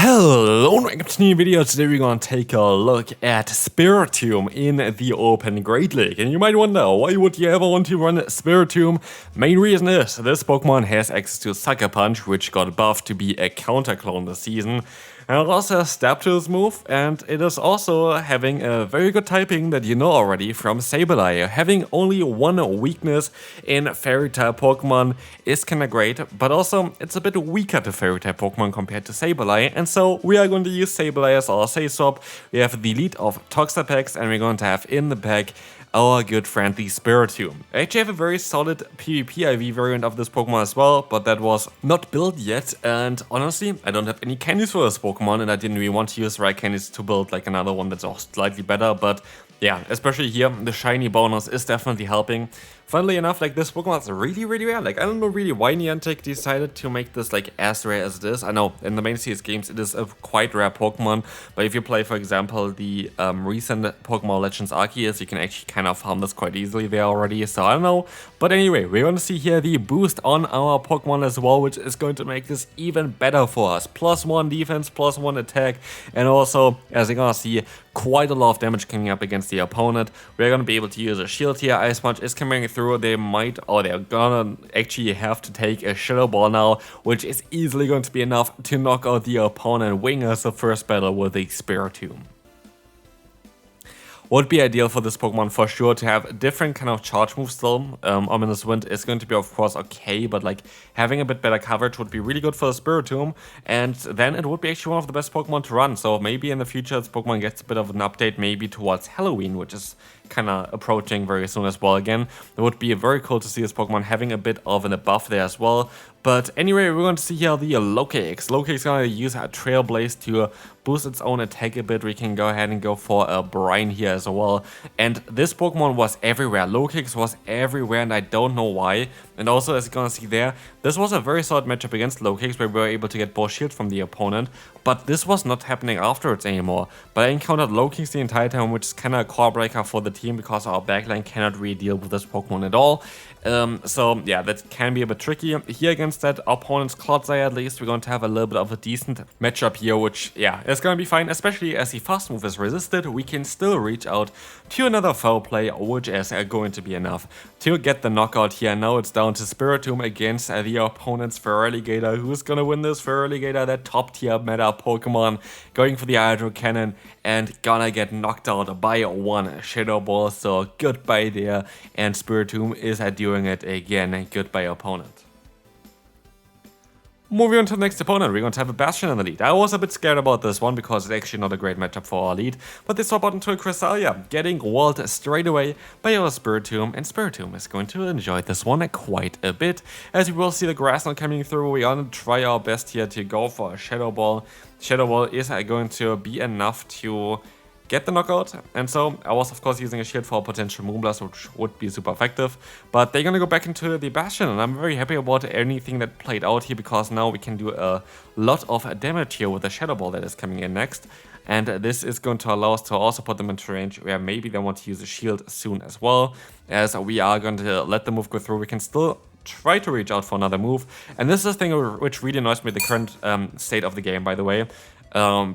Hello, and welcome to a new video. Today we're going to take a look at Spiritomb in the Open Great League. And you might wonder, why would you ever want to run Spiritomb? Main reason is, this Pokemon has access to Sucker Punch, which got buffed to be a counter clone this season. And it also has Stab to its move, and it is also having a very good typing that you know already from Sableye. Having only one weakness in Fairy-type Pokemon is kinda great, but also it's a bit weaker to Fairy-type Pokemon compared to Sableye, and so we are going to use Sableye as our safe swap. We have the lead of Toxapex, and we're going to have in the pack our good friendly Spiritomb. I actually have a very solid PvP IV variant of this Pokemon as well, but that was not built yet, and honestly, I don't have any candies for this Pokemon, and I didn't really want to use rare candies to build like another one that's also slightly better, but yeah, especially here, the shiny bonus is definitely helping. Funnily enough, like this Pokemon is really rare. Like I don't know really why Niantic decided to make this like as rare as it is. I know in the main series games it is a quite rare Pokemon, but if you play, for example, the recent Pokemon Legends Arceus, you can actually kind of farm this quite easily there already. So I don't know. But anyway, we're going to see here the boost on our Pokemon as well, which is going to make this even better for us. +1 defense, +1 attack, and also, as you're gonna see, quite a lot of damage coming up against the opponent. We're gonna be able to use a shield here. Ice Punch is coming through. They might, or they're gonna actually have to take a Shadow Ball now, which is easily going to be enough to knock out the opponent, win us the first battle with the Spiritomb. Would be ideal for this Pokemon for sure to have a different kind of charge move still. Ominous Wind is going to be of course okay, but like having a bit better coverage would be really good for the Spiritomb, and then it would be actually one of the best Pokemon to run. So maybe in the future this Pokemon gets a bit of an update, maybe towards Halloween, which is kind of approaching very soon as well again. It would be very cool to see this Pokemon having a bit of an buff there as well. But anyway, we're going to see here the Locax. Locax is going to use a Trailblaze to boost its own attack a bit. We can go ahead and go for a Brine here as well. And this Pokemon was everywhere. Locax was everywhere, and I don't know why. And also, as you're going to see there, this was a very solid matchup against Locax, where we were able to get both shield from the opponent. But this was not happening afterwards anymore. But I encountered Locax the entire time, which is kind of a core breaker for the team, because our backline cannot really deal with this Pokemon at all. So yeah, that can be a bit tricky. Here against that opponent's Clodsire, at least we're going to have a little bit of a decent matchup here, which yeah, is going to be fine, especially as the fast move is resisted. We can still reach out to another foul play, which is going to be enough to get the knockout here. Now it's down to Spiritomb against the opponent's Feraligatr. Who's gonna win this? Feraligatr, that top tier meta Pokemon, going for the Hydro Cannon and gonna get knocked out by one Shadow Ball. So goodbye there, and Spiritomb is doing it again. Goodbye opponent. Moving on to the next opponent, we're going to have a Bastiodon in the lead. I was a bit scared about this one because it's actually not a great matchup for our lead, but they swap out into a Cresselia, getting walled straight away by our Spiritomb, and Spiritomb is going to enjoy this one quite a bit. As you will see the grass not coming through, we're going to try our best here to go for a Shadow Ball. Shadow Ball is going to be enough to get the knockout, and so I was of course using a shield for a potential Moonblast, which would be super effective, but they're gonna go back into the Bastion, and I'm very happy about anything that played out here, because now we can do a lot of damage here with the Shadow Ball that is coming in next, and this is going to allow us to also put them into range where maybe they want to use a shield soon as well, as we are going to let the move go through. We can still try to reach out for another move, and this is the thing which really annoys me, the current state of the game, by the way.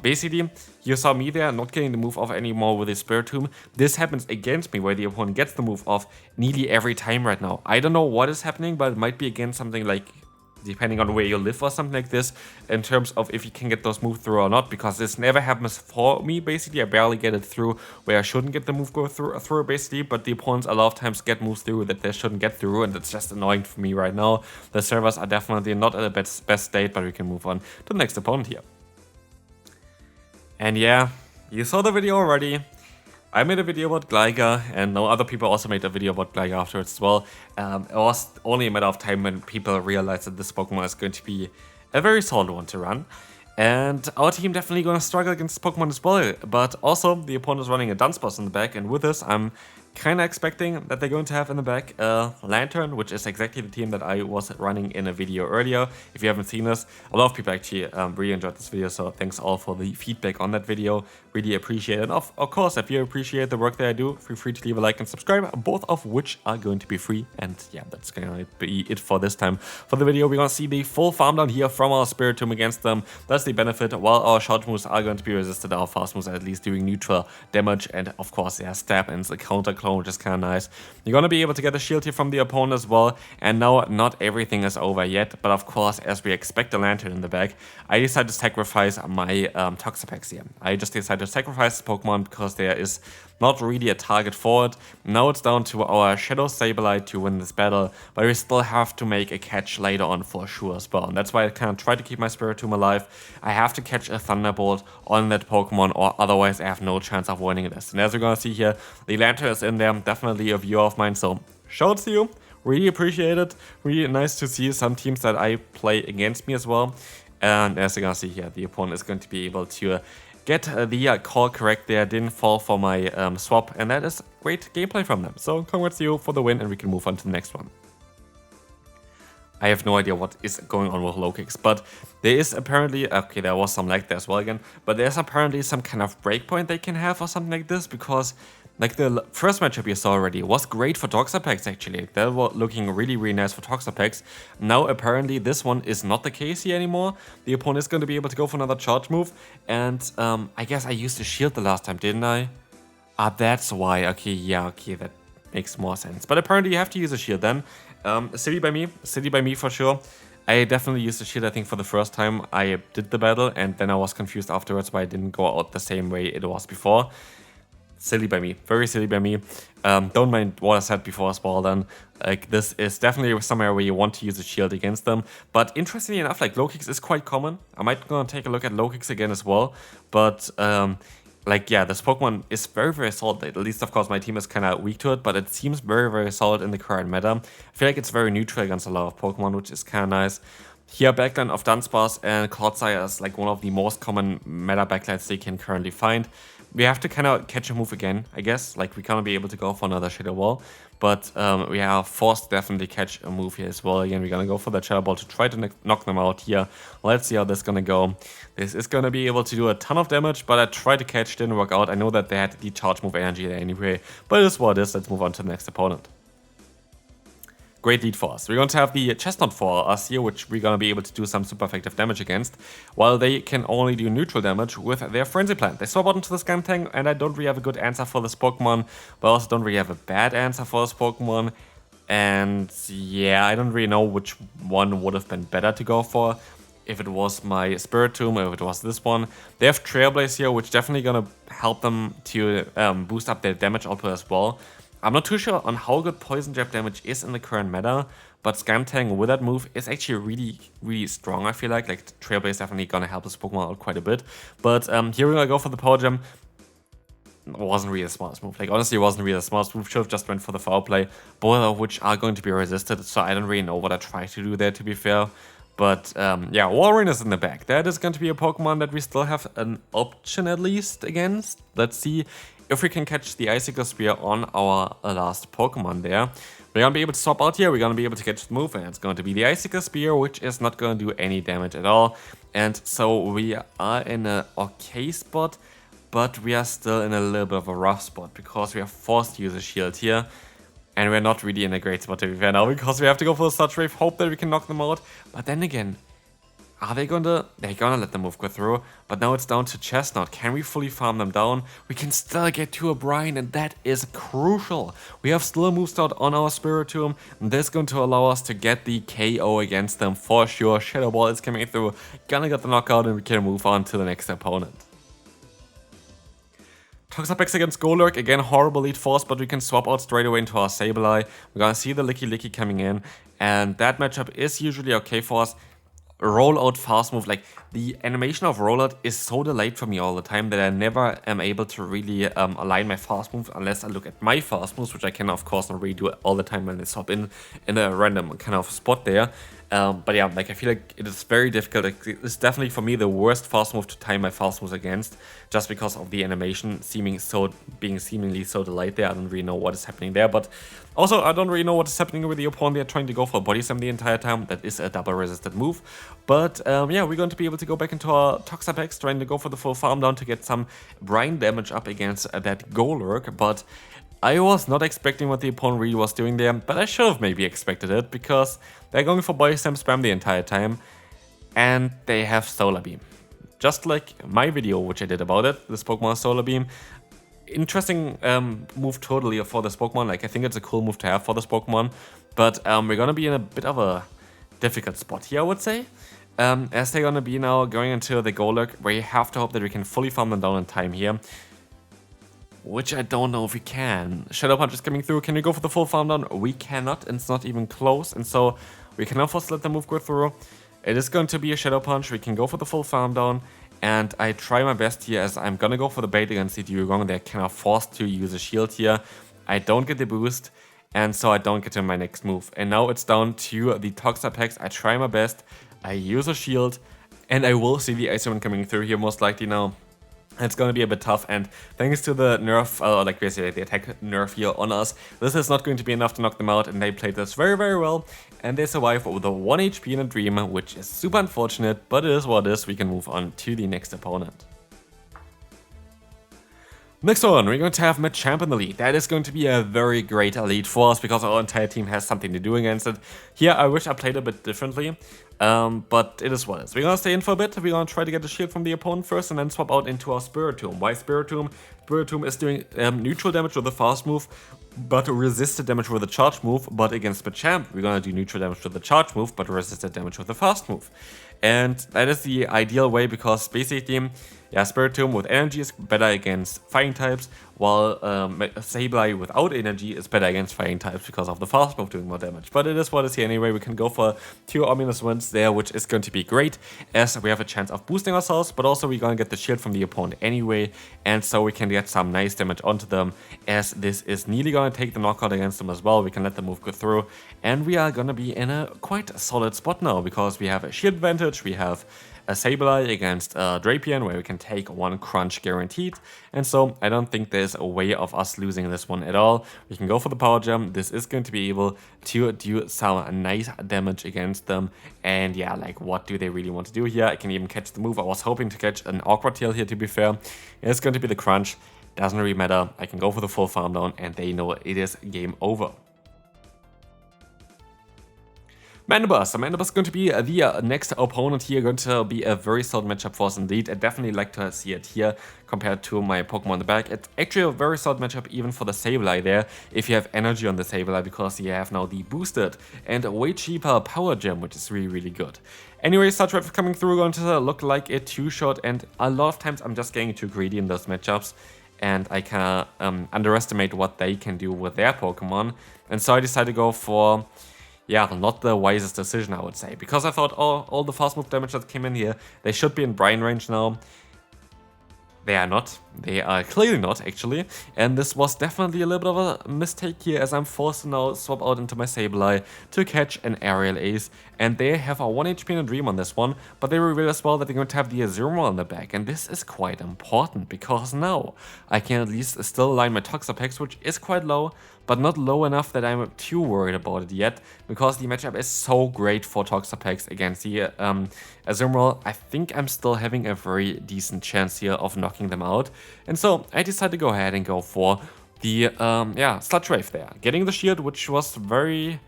Basically, you saw me there not getting the move off anymore with the Spiritomb. This happens against me, where the opponent gets the move off nearly every time right now. I don't know what is happening, but it might be against something like, depending on where you live or something like this, in terms of if you can get those moves through or not, because this never happens for me, basically. I barely get it through where I shouldn't get the move go through basically, but the opponents a lot of times get moves through that they shouldn't get through, and it's just annoying for me right now. The servers are definitely not at the best state, but we can move on to the next opponent here. And yeah, you saw the video already. I made a video about Gligar, and no other people also made a video about Gligar afterwards as well. It was only a matter of time when people realized that this Pokemon is going to be a very solid one to run. And our team definitely going to struggle against Pokemon as well, but also the opponent is running a Dunsparce in the back, and with this I'm kind of expecting that they're going to have in the back Lantern, which is exactly the team that I was running in a video earlier. If you haven't seen this, a lot of people actually really enjoyed this video, so thanks all for the feedback on that video. Really appreciate it. Of course, if you appreciate the work that I do, feel free to leave a like and subscribe, both of which are going to be free. And yeah, that's going to be it for this time. For the video, we're going to see the full farm down here from our Spiritomb against them. That's the benefit. While our short moves are going to be resisted, our fast moves are at least doing neutral damage. And of course, yeah, stab and the counter clone, which is kind of nice. You're going to be able to get a shield here from the opponent as well. And now, not everything is over yet. But of course, as we expect a Lantern in the back, I decided to sacrifice my Toxapex here. I just decided to sacrifice this Pokemon because there is not really a target for it. Now it's down to our Shadow Sableye to win this battle, but we still have to make a catch later on for sure as well. And that's why I kind of try to keep my Spiritomb alive. I have to catch a Thunderbolt on that Pokemon, or otherwise I have no chance of winning this. And as we're gonna see here, the Lantern is in there, definitely a viewer of mine, so shout out to you. Really appreciate it. Really nice to see some teams that I play against me as well. And as you're gonna see here, the opponent is going to be able to get the call correct there, didn't fall for my swap, and that is great gameplay from them. So congrats to you for the win, and we can move on to the next one. I have no idea what is going on with low kicks, but there is apparently, okay, there was some lag there as well again, but there's apparently some kind of breakpoint they can have or something like this, because like the first matchup you saw already was great for Toxapex actually. They were looking really, really nice for Toxapex. Now apparently this one is not the case here anymore. The opponent is going to be able to go for another charge move. And I guess I used a shield the last time, didn't I? That's why. Okay, yeah, okay, that makes more sense. But apparently you have to use a shield then. City by me for sure. I definitely used the shield, I think, for the first time I did the battle. And then I was confused afterwards why I didn't go out the same way it was before. Silly by me, very silly by me. Don't mind what I said before as well then. Like, this is definitely somewhere where you want to use a shield against them. But interestingly enough, like, low kicks is quite common. I might go and take a look at low kicks again as well. But, like, yeah, this Pokemon is very, very solid. At least, of course, my team is kind of weak to it, but it seems very, very solid in the current meta. I feel like it's very neutral against a lot of Pokemon, which is kind of nice. Here, backline of Dunsparce and Clodsire is like one of the most common meta backlines they can currently find. We have to kind of catch a move again, I guess. Like, we can't be able to go for another Shadow Ball. But we are forced to definitely catch a move here as well. Again, we're going to go for that Shadow Ball to try to knock them out here. Let's see how this is going to go. This is going to be able to do a ton of damage, but I tried to catch, didn't work out. I know that they had the charge move energy there anyway, but it is what it is. Let's move on to the next opponent. Great lead for us. We're going to have the Chesnaught for us here, which we're going to be able to do some super effective damage against, while they can only do neutral damage with their Frenzy Plant. They swap out into the Skuntank, and I don't really have a good answer for this Pokemon, but I also don't really have a bad answer for this Pokemon. And yeah, I don't really know which one would have been better to go for. If it was my Spiritomb, or if it was this one. They have Trailblaze here, which definitely going to help them to boost up their damage output as well. I'm not too sure on how good Poison Jab damage is in the current meta, but Skuntank with that move is actually really, really strong, I feel like. Like, Trailblaze is definitely gonna help this Pokemon out quite a bit. But here we're gonna go for the Power Gem. It wasn't really the smartest move. Like, honestly, it wasn't really the smartest move. Should have just went for the foul play, both of which are going to be resisted, so I don't really know what I tried to do there, to be fair. But yeah, Warren is in the back. That is going to be a Pokemon that we still have an option at least against. Let's see if we can catch the Icicle Spear on our last Pokemon there. We're going to be able to swap out here. We're going to be able to catch the move, and it's going to be the Icicle Spear, which is not going to do any damage at all. And so we are in an okay spot, but we are still in a little bit of a rough spot because we are forced to use a shield here. And we're not really in a great spot to be fair now, because we have to go for the Sludge Wave, hope that we can knock them out. But then again, are they gonna... They're gonna let the move go through, but now it's down to Chesnaught. Can we fully farm them down? We can still get to a Brine, and that is crucial. We have still a move start on our Spiritomb, and that's going to allow us to get the KO against them for sure. Shadow Ball is coming through, gonna get the knockout, and we can move on to the next opponent. Toxapex against Golurk, again horrible lead force, but we can swap out straight away into our Sableye. We're gonna see the Licky coming in, and that matchup is usually okay for us. Rollout fast move, like the animation of rollout is so delayed for me all the time that I never am able to really align my fast move unless I look at my fast moves, which I can of course not really do all the time when they swap in a random kind of spot there. But yeah, like I feel like it is very difficult. Like, it's definitely for me the worst fast move to time my fast moves against, just because of the animation being seemingly so delayed there. I don't really know what is happening there, but also I don't really know what is happening with the opponent. They're trying to go for a body slam the entire time. That is a double resisted move. But yeah, we're going to be able to go back into our Toxapex, trying to go for the full farm down to get some brain damage up against that Golurk, but I was not expecting what the opponent really was doing there, but I should have maybe expected it, because they're going for body slam spam the entire time, and they have Solar Beam. Just like my video which I did about it, this Pokemon Solar Beam. Interesting move totally for this Pokemon. Like, I think it's a cool move to have for this Pokemon, but we're gonna be in a bit of a difficult spot here, I would say. As they're gonna be now going into the Golurk, where you have to hope that we can fully farm them down in time here. Which I don't know if we can. Shadow Punch is coming through. Can we go for the full farm down? We cannot, and it's not even close. And so we cannot force let the move go through. It is going to be a Shadow Punch. We can go for the full farm down. And I try my best here, as I'm gonna go for the bait against the Dugong. They're kind of forced to use a shield here. I don't get the boost, and so I don't get to my next move. And now it's down to the Toxapex. I try my best. I use a shield, and I will see the Ice Wind coming through here most likely now. It's going to be a bit tough, and thanks to the nerf, like basically the attack nerf here on us, this is not going to be enough to knock them out, and they played this very, very well, and they survive with a 1 HP in a Dream, which is super unfortunate, but it is what it is. We can move on to the next opponent. Next one, we're going to have Machamp in the lead. That is going to be a very great lead for us, because our entire team has something to do against it. Here, I wish I played a bit differently, but it is what it is. We're going to stay in for a bit. We're going to try to get a shield from the opponent first, and then swap out into our Spiritomb. Why Spiritomb? Spiritomb is doing neutral damage with a fast move, but resisted damage with a charge move. But against Machamp, we're going to do neutral damage with the charge move, but resisted damage with a fast move. And that is the ideal way, because basically, yeah, Spiritomb with energy is better against fighting types, while Sableye without energy is better against fighting types because of the fast move doing more damage. But it is what it is here anyway. We can go for 2 ominous winds there, which is going to be great, as we have a chance of boosting ourselves, but also we're going to get the shield from the opponent anyway, and so we can get some nice damage onto them, as this is nearly going to take the knockout against them as well. We can let the move go through, and we are going to be in a quite solid spot now, because we have a shield advantage, we have a Sableye against Drapion, where we can take 1 crunch guaranteed, and so I don't think there's a way of us losing this one at all. We can go for the Power Gem. This is going to be able to do some nice damage against them, and yeah, like, what do they really want to do here? I can even catch the move. I was hoping to catch an Awkward Tail here, to be fair. It's going to be the crunch. Doesn't really matter. I can go for the full farm down, and they know it is game over. Mandibus. So Mandibus is going to be the next opponent here, going to be a very solid matchup for us indeed. I definitely like to see it here compared to my Pokemon in the back. It's actually a very solid matchup even for the Sableye there, if you have energy on the Sableye, because you have now the boosted and way cheaper Power Gem, which is really, really good. Anyway, Such Wave coming through, going to look like a 2-shot, and a lot of times I'm just getting too greedy in those matchups, and I kind of underestimate what they can do with their Pokemon, and so I decided to go for, yeah, not the wisest decision, I would say, because I thought all the fast move damage that came in here, they should be in Brine range now. They are not. They are clearly not, actually. And this was definitely a little bit of a mistake here, as I'm forced to now swap out into my Sableye to catch an Aerial Ace. And they have a 1 HP in a Dream on this one, but they reveal as well that they're going to have the Azumarill on the back. And this is quite important, because now I can at least still align my Toxapex, which is quite low, but not low enough that I'm too worried about it yet, because the matchup is so great for Toxapex against the Azumarill. I think I'm still having a very decent chance here of knocking them out. And so I decided to go ahead and go for the Sludge Wave there. Getting the shield, which was very,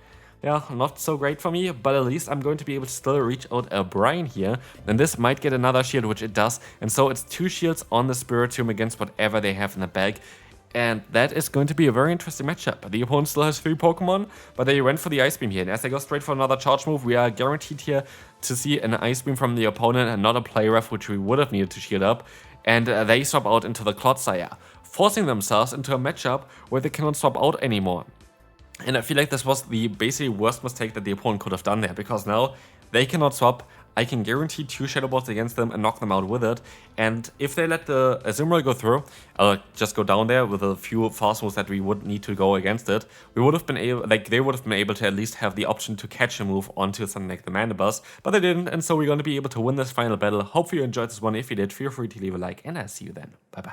not so great for me, but at least I'm going to be able to still reach out a Brine here. And this might get another shield, which it does. And so it's 2 shields on the Spiritomb against whatever they have in the bag. And that is going to be a very interesting matchup. The opponent still has 3 Pokemon, but they went for the Ice Beam here. And as they go straight for another charge move, we are guaranteed here to see an Ice Beam from the opponent and not a Play Rough, which we would have needed to shield up. And they swap out into the Clodsire, forcing themselves into a matchup where they cannot swap out anymore. And I feel like this was the basically worst mistake that the opponent could have done there, because now they cannot swap. I can guarantee 2 Shadow Balls against them and knock them out with it. And if they let the Azumarill go through, I'll just go down there with a few fast moves that we would need to go against it. We would have been able, like, they would have been able to at least have the option to catch a move onto something like the Mandibuzz, but they didn't, and so we're going to be able to win this final battle. Hopefully you enjoyed this one. If you did, feel free to leave a like, and I'll see you then. Bye bye.